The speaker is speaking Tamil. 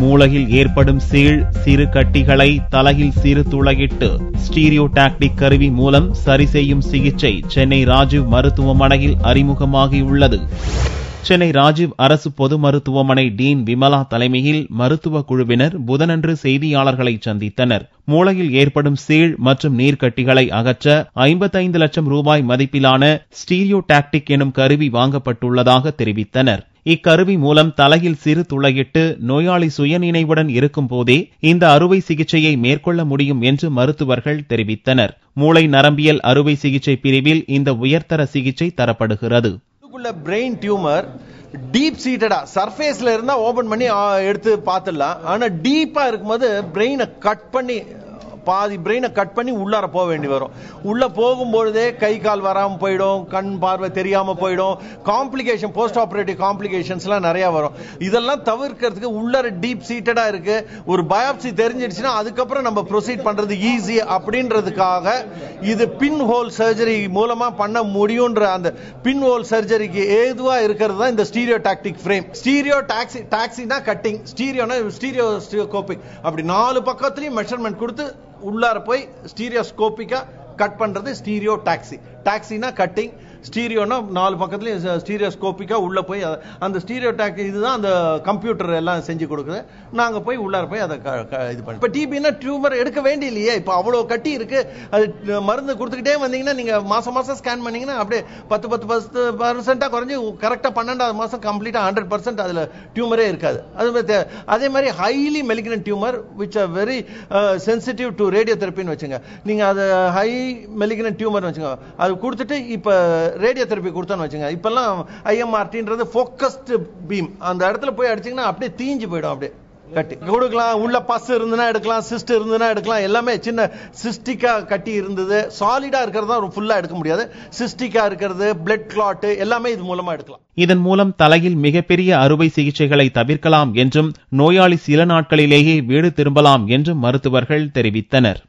மூளையில் ஏற்படும் சீழ் சிறு கட்டிகளை தலையில் சிறு துளையிட்டு ஸ்டீரியோடாக்டிக் கருவி மூலம் சரி செய்யும் சிகிச்சை சென்னை ராஜீவ் மருத்துவமனையில் அறிமுகமாகியுள்ளது. சென்னை ராஜீவ் அரசு பொது மருத்துவமனை டீன் விமலா தலைமையில் மருத்துவ குழுவினர் புதனன்று செய்தியாளர்களை சந்தித்தனர். மூளையில் ஏற்படும் சீழ் மற்றும் நீர்க்கட்டிகளை அகற்ற 55 லட்சம் ரூபாய் மதிப்பிலான ஸ்டீரியோடாக்டிக் எனும் கருவி வாங்கப்பட்டுள்ளதாக தெரிவித்தனர். இக்கருவி மூலம் தலையில் சிறு துளையிட்டு நோயாளி சுயநினைவுடன் இருக்கும் போதே இந்த அறுவை சிகிச்சையை மேற்கொள்ள முடியும் என்று மருத்துவர்கள் தெரிவித்தனர். மூளை நரம்பியல் அறுவை சிகிச்சை பிரிவில் இந்த உயர்தர சிகிச்சை தரப்படுகிறது. பிரெயின் டியூமர் டீப் சீட்டடா சர்ஃபேஸ்ல இருந்தா ஓபன் பண்ணி எடுத்து பார்த்துடலாம். ஆனா டீப்பா இருக்கும்போது பிரெயினை கட் பண்ணி பாதி பிரெயினை கட் பண்ணி உள்ளார போக வேண்டி வரும். உள்ள போகும்பொழுதே கை கால் வராம போயிடும், கண் பார்வை தெரியாம போயிடும், காம்ப்ளிகேஷன் போஸ்ட் ஆபரேட்டிவ் காம்ப்ளிகேஷன்ஸ் எல்லாம் நிறைய வரும். இதெல்லாம் தவிர்க்கிறதுக்கு உள்ளார டீப் சீட்டடா இருக்கு. ஒரு பயாப்சி தெரிஞ்சிடுச்சுன்னா அதுக்கப்புறம் நம்ம ப்ரொசீட் பண்றது ஈஸி அப்படின்றதுக்காக இது பின் ஹோல் சர்ஜரி மூலமா பண்ண முடியும்ன்ற அந்த பின் ஹோல் சர்ஜரிக்கு ஏதுவா இருக்கிறது தான் இந்த ஸ்டீரியோடாக்டிக் ஃப்ரேம். ஸ்டீரியோ டாக்ஸினா கட்டிங், ஸ்டீரியோனா ஸ்டீரியோஸ்கோபிக். அப்படி 4 பக்கத்துலயும் மெஷர்மெண்ட் கொடுத்து உள்ளார போய் ஸ்டீரியோஸ்கோபிக்கா கட் பண்றது ஸ்டீரியோ டாக்ஸி. டாக்ஸினா கட்டிங், ஸ்டீரியோனா 4 பக்கத்துலயும் ஸ்டீரியோஸ்கோபிக்கா உள்ள போய் அந்த ஸ்டீரியோ டாக்ஸி இதுதான் அந்த கம்ப்யூட்டர் எல்லாம் செஞ்சு கொடுக்குது. நாங்க போய் உள்ளார போய் அதை இது பண்ணி. இப்ப டிபினா டியூமர் எடுக்க வேண்டியில்லையே, இப்ப அவ்வளவு கட்டி இருக்கு. அது மருந்து கொடுத்துக்கிட்டே வந்தீங்கன்னா நீங்க மாசம் ஸ்கேன் பண்ணீங்கன்னா அப்படியே 10% குறைஞ்சு கரெக்டா 12வது மாசம் கம்ப்ளீட்டா 100% அதுல டியூமரே இருக்காது. அதே மாதிரி highly malignant tumour which are very sensitive to radio தெரப்பின்னு வச்சுங்க. நீங்க அது ஹை மெலிக்னன்ட் டியூமர் வச்சுங்க, அது கொடுத்துட்டு இப்ப ரேடியோ தெரப்பி கொடுத்தோன்னு வச்சுங்க. இப்பெல்லாம் ஐஎம்ஆர்டின்றது ஃபோக்கஸ்டு பீம், அந்த இடத்துல போய் அடிச்சீங்கன்னா அப்படியே தீஞ்சு போயிடும். அப்படியே கட்டி கொடுக்கலாம். உள்ள பஸ் இருந்துனா எடுக்கலாம், சிஸ்ட் இருந்துனா எடுக்கலாம். எல்லாமே சின்ன சிஸ்டிக்கா கட்டி இருந்தது சாலிடா இருக்கிறது தான் ஃபுல்லா எடுக்க முடியாது. சிஸ்டிக்கா இருக்கிறது, பிளட் கிளாட் எல்லாமே இது மூலமா எடுக்கலாம். இதன் மூலம் தலையில் மிகப்பெரிய அறுவை சிகிச்சைகளை தவிர்க்கலாம் என்றும் நோயாளி சில நாட்களிலேயே வீடு திரும்பலாம் என்றும் மருத்துவர்கள் தெரிவித்தனர்.